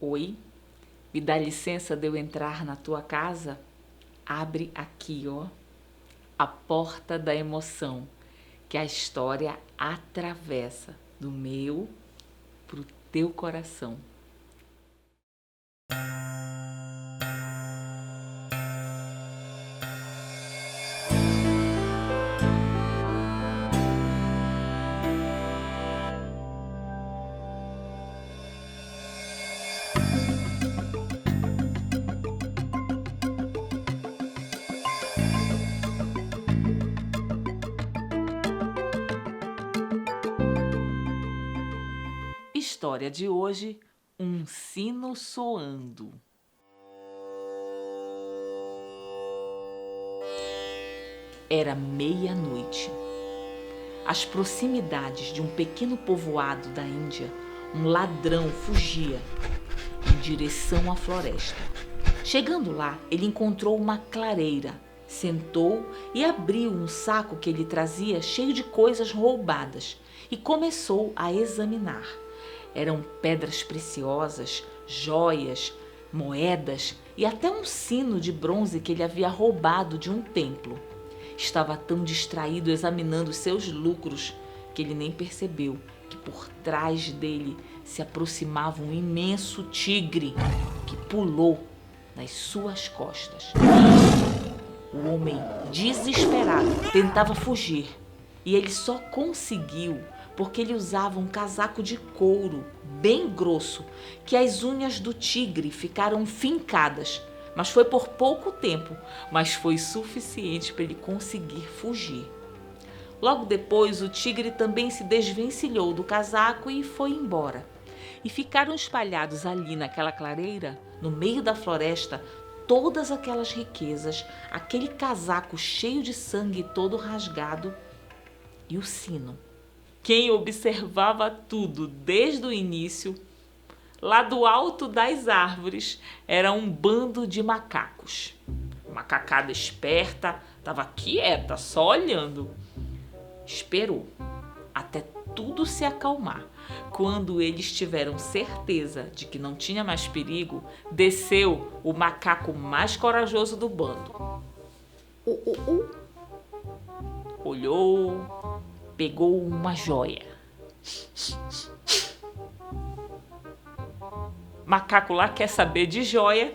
Oi, me dá licença de eu entrar na tua casa? Abre aqui, ó, a porta da emoção, que a história atravessa do meu pro teu coração. História de hoje, um sino soando. Era meia-noite. Às proximidades de um pequeno povoado da Índia, um ladrão fugia em direção à floresta. Chegando lá, ele encontrou uma clareira, sentou e abriu um saco que ele trazia cheio de coisas roubadas e começou a examinar. Eram pedras preciosas, joias, moedas e até um sino de bronze que ele havia roubado de um templo. Estava tão distraído examinando seus lucros que ele nem percebeu que por trás dele se aproximava um imenso tigre que pulou nas suas costas. O homem, desesperado, tentava fugir e ele só conseguiu porque ele usava um casaco de couro bem grosso, que as unhas do tigre ficaram fincadas, mas foi por pouco tempo, mas foi suficiente para ele conseguir fugir. Logo depois, o tigre também se desvencilhou do casaco e foi embora. E ficaram espalhados ali naquela clareira, no meio da floresta, todas aquelas riquezas, aquele casaco cheio de sangue todo rasgado e o sino. Quem observava tudo desde o início, lá do alto das árvores, era um bando de macacos. A macacada esperta estava quieta, só olhando. Esperou até tudo se acalmar. Quando eles tiveram certeza de que não tinha mais perigo, desceu o macaco mais corajoso do bando. Olhou, pegou uma joia. Macaco lá quer saber de joia.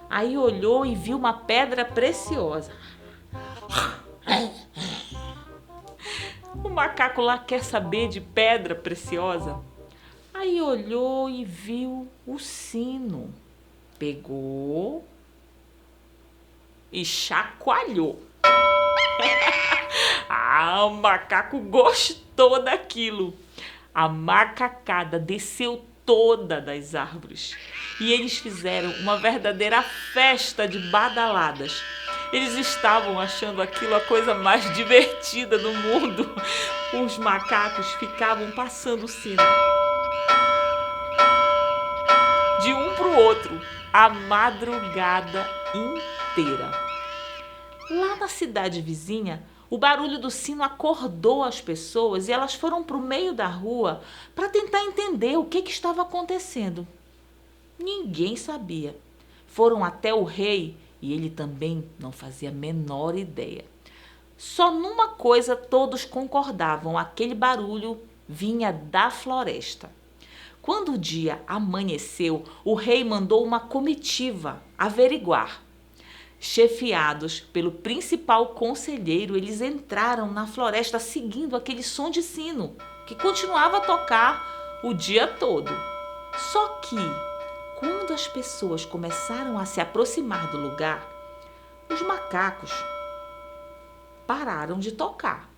Aí olhou e viu uma pedra preciosa. O macaco lá quer saber de pedra preciosa. Aí olhou e viu o sino. Pegou e chacoalhou. O macaco gostou daquilo. A macacada desceu toda das árvores e eles fizeram uma verdadeira festa de badaladas. Eles estavam achando aquilo a coisa mais divertida do mundo. Os macacos ficavam passando o sino de um para o outro a madrugada inteira. Lá na cidade vizinha, o barulho do sino acordou as pessoas e elas foram para o meio da rua para tentar entender o que estava acontecendo. Ninguém sabia. Foram até o rei e ele também não fazia a menor ideia. Só numa coisa todos concordavam: aquele barulho vinha da floresta. Quando o dia amanheceu, o rei mandou uma comitiva averiguar. Chefiados pelo principal conselheiro, eles entraram na floresta seguindo aquele som de sino, que continuava a tocar o dia todo. Só que, quando as pessoas começaram a se aproximar do lugar, os macacos pararam de tocar.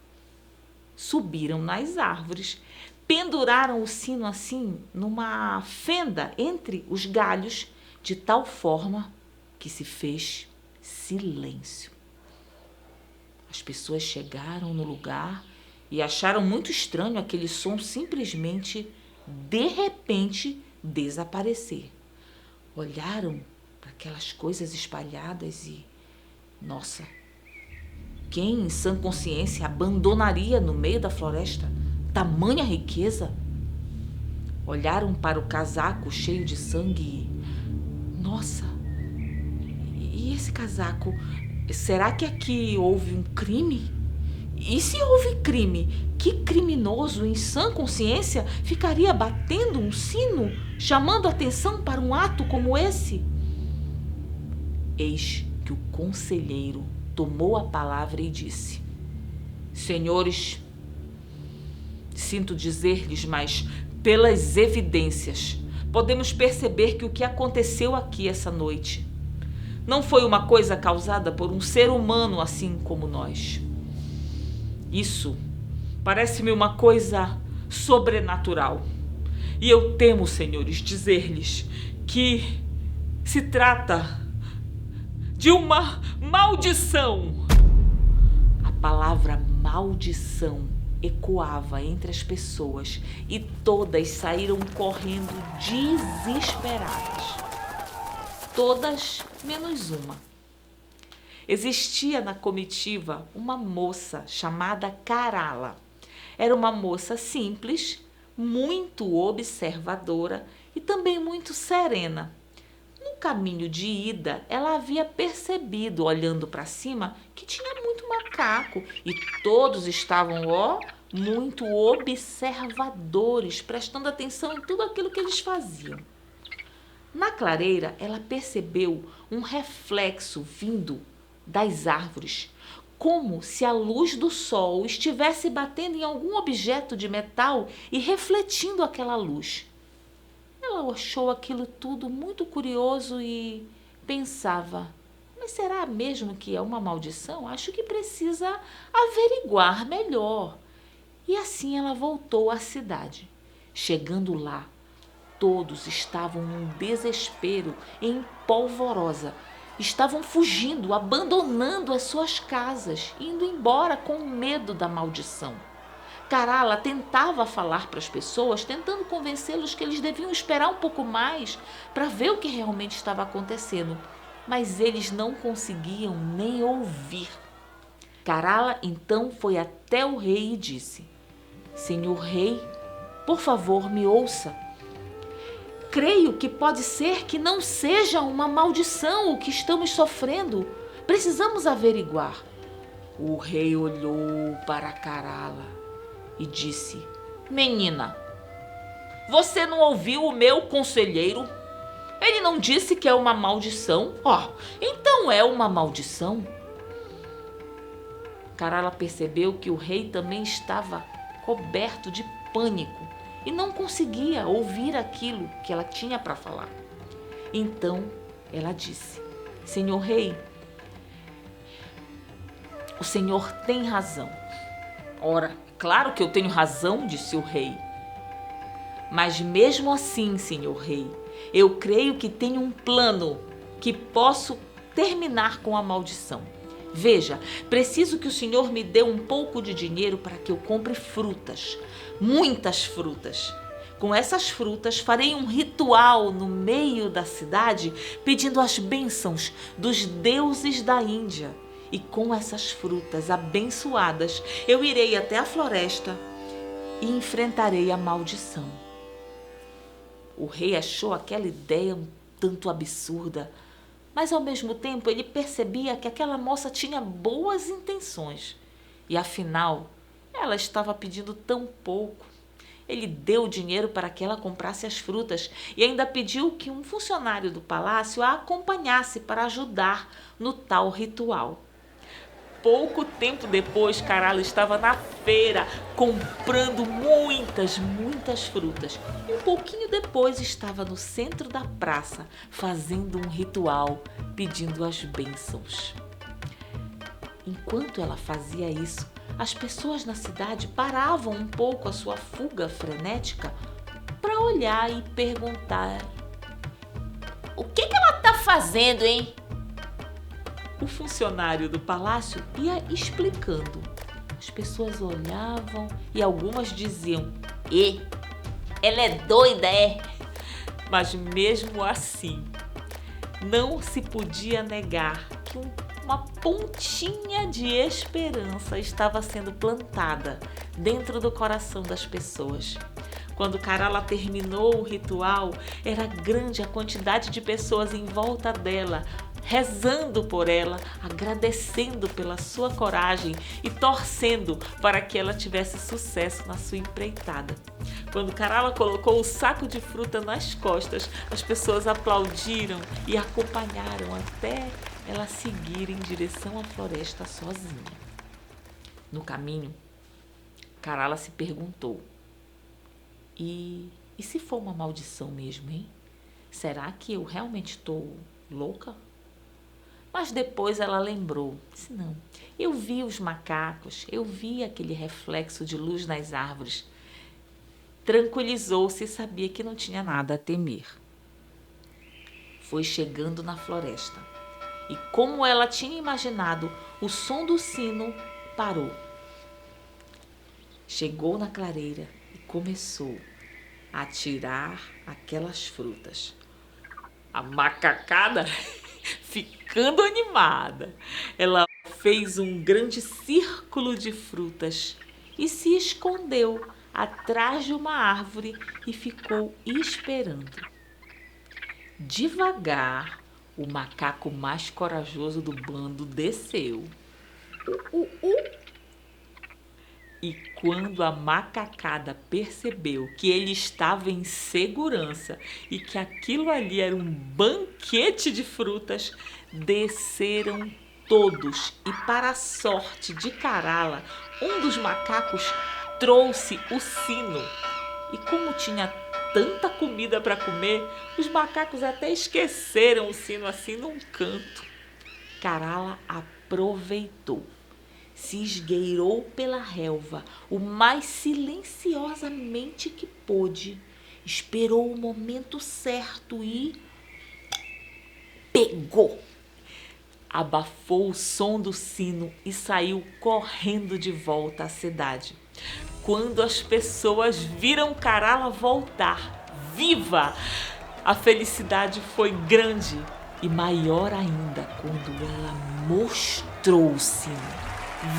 Subiram nas árvores, penduraram o sino assim numa fenda entre os galhos, de tal forma que se fez silêncio. As pessoas chegaram no lugar e acharam muito estranho aquele som simplesmente, de repente, desaparecer. Olharam para aquelas coisas espalhadas e, nossa, quem em sã consciência abandonaria no meio da floresta tamanha riqueza? Olharam para o casaco cheio de sangue e... Nossa, e esse casaco? Será que aqui houve um crime? E se houve crime, que criminoso em sã consciência ficaria batendo um sino, chamando atenção para um ato como esse? Eis que o conselheiro tomou a palavra e disse: Senhores, sinto dizer-lhes, mas pelas evidências podemos perceber que o que aconteceu aqui essa noite não foi uma coisa causada por um ser humano assim como nós. Isso parece-me uma coisa sobrenatural. E eu temo, senhores, dizer-lhes que se trata de uma maldição. A palavra maldição ecoava entre as pessoas e todas saíram correndo desesperadas. Todas menos uma. Existia na comitiva uma moça chamada Carala. Era uma moça simples, muito observadora e também muito serena. No caminho de ida, ela havia percebido, olhando para cima, que tinha muito macaco e todos estavam, muito observadores, prestando atenção em tudo aquilo que eles faziam. Na clareira, ela percebeu um reflexo vindo das árvores, como se a luz do sol estivesse batendo em algum objeto de metal e refletindo aquela luz. Ela achou aquilo tudo muito curioso e pensava: mas será mesmo que é uma maldição? Acho que precisa averiguar melhor. E assim ela voltou à cidade. Chegando lá, todos estavam num desespero, em polvorosa. Estavam fugindo, abandonando as suas casas, indo embora com medo da maldição. Carala tentava falar para as pessoas, tentando convencê-los que eles deviam esperar um pouco mais para ver o que realmente estava acontecendo, mas eles não conseguiam nem ouvir. Carala então foi até o rei e disse: Senhor rei, por favor, me ouça. Creio que pode ser que não seja uma maldição o que estamos sofrendo. Precisamos averiguar. O rei olhou para Carala e disse: Menina, você não ouviu o meu conselheiro? Ele não disse que é uma maldição? Então é uma maldição. Carala percebeu que o rei também estava coberto de pânico e não conseguia ouvir aquilo que ela tinha para falar. Então ela disse: Senhor rei, o senhor tem razão. Ora, claro que eu tenho razão, disse o rei. Mas mesmo assim, senhor rei, eu creio que tenho um plano que posso terminar com a maldição. Veja, preciso que o senhor me dê um pouco de dinheiro para que eu compre frutas, muitas frutas. Com essas frutas farei um ritual no meio da cidade pedindo as bênçãos dos deuses da Índia. E com essas frutas abençoadas eu irei até a floresta e enfrentarei a maldição. O rei achou aquela ideia um tanto absurda, mas ao mesmo tempo ele percebia que aquela moça tinha boas intenções. E afinal, ela estava pedindo tão pouco. Ele deu dinheiro para que ela comprasse as frutas e ainda pediu que um funcionário do palácio a acompanhasse para ajudar no tal ritual. Pouco tempo depois, Carala estava na feira comprando muitas frutas. E um pouquinho depois estava no centro da praça fazendo um ritual, pedindo as bênçãos. Enquanto ela fazia isso, as pessoas na cidade paravam um pouco a sua fuga frenética para olhar e perguntar: o que ela está fazendo, hein? O funcionário do palácio ia explicando. As pessoas olhavam e algumas diziam: ela é doida, é? Mas mesmo assim, não se podia negar que uma pontinha de esperança estava sendo plantada dentro do coração das pessoas. Quando Carala terminou o ritual, era grande a quantidade de pessoas em volta dela, rezando por ela, agradecendo pela sua coragem e torcendo para que ela tivesse sucesso na sua empreitada. Quando Carala colocou o saco de fruta nas costas, as pessoas aplaudiram e acompanharam até ela seguir em direção à floresta sozinha. No caminho, Carala se perguntou: E se for uma maldição mesmo, hein? Será que eu realmente estou louca? Mas depois ela lembrou, disse, não, eu vi os macacos, eu vi aquele reflexo de luz nas árvores. Tranquilizou-se e sabia que não tinha nada a temer. Foi chegando na floresta e, como ela tinha imaginado, o som do sino parou. Chegou na clareira e começou a tirar aquelas frutas. A macacada ficando animada, ela fez um grande círculo de frutas e se escondeu atrás de uma árvore e ficou esperando. Devagar, o macaco mais corajoso do bando desceu. E quando a macacada percebeu que ele estava em segurança e que aquilo ali era um banquete de frutas, desceram todos e, para a sorte de Carala, um dos macacos trouxe o sino. E como tinha tanta comida para comer, os macacos até esqueceram o sino assim num canto. Carala aproveitou. Se esgueirou pela relva o mais silenciosamente que pôde, esperou o momento certo e pegou. Abafou o som do sino e saiu correndo de volta à cidade. Quando as pessoas viram Carala voltar, viva, a felicidade foi grande e maior ainda quando ela mostrou o sino.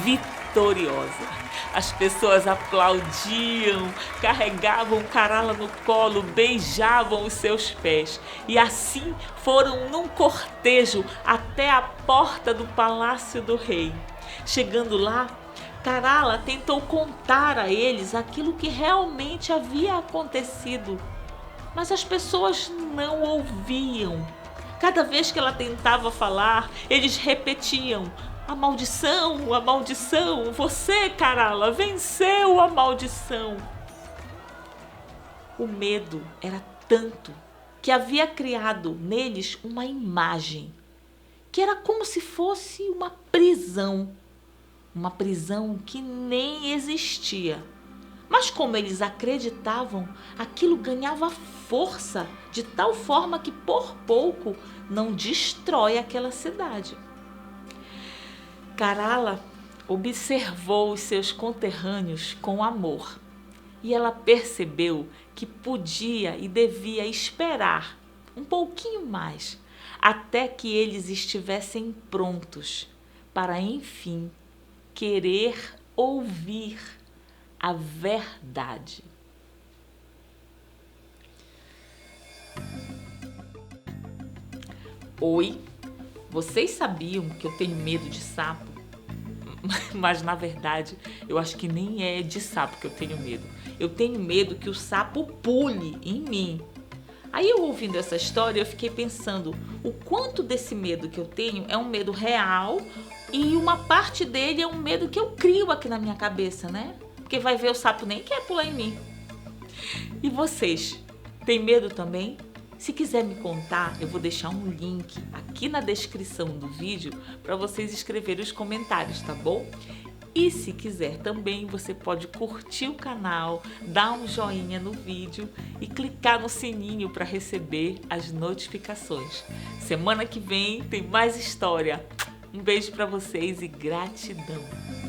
Vitoriosa. As pessoas aplaudiam, carregavam Carala no colo, beijavam os seus pés e assim foram num cortejo até a porta do palácio do rei. Chegando lá, Carala tentou contar a eles aquilo que realmente havia acontecido, mas as pessoas não ouviam. Cada vez que ela tentava falar, eles repetiam: a maldição, você, Carala, venceu a maldição. O medo era tanto que havia criado neles uma imagem, que era como se fosse uma prisão que nem existia. Mas como eles acreditavam, aquilo ganhava força de tal forma que por pouco não destrói aquela cidade. Carala observou os seus conterrâneos com amor e ela percebeu que podia e devia esperar um pouquinho mais até que eles estivessem prontos para, enfim, querer ouvir a verdade. Oi, vocês sabiam que eu tenho medo de sapo? Mas na verdade, eu acho que nem é de sapo que eu tenho medo. Eu tenho medo que o sapo pule em mim. Aí eu ouvindo essa história, eu fiquei pensando o quanto desse medo que eu tenho é um medo real e uma parte dele é um medo que eu crio aqui na minha cabeça, né? Porque vai ver, o sapo nem quer pular em mim. E vocês, têm medo também? Se quiser me contar, eu vou deixar um link aqui na descrição do vídeo para vocês escreverem os comentários, tá bom? E se quiser também, você pode curtir o canal, dar um joinha no vídeo e clicar no sininho para receber as notificações. Semana que vem tem mais história. Um beijo para vocês e gratidão!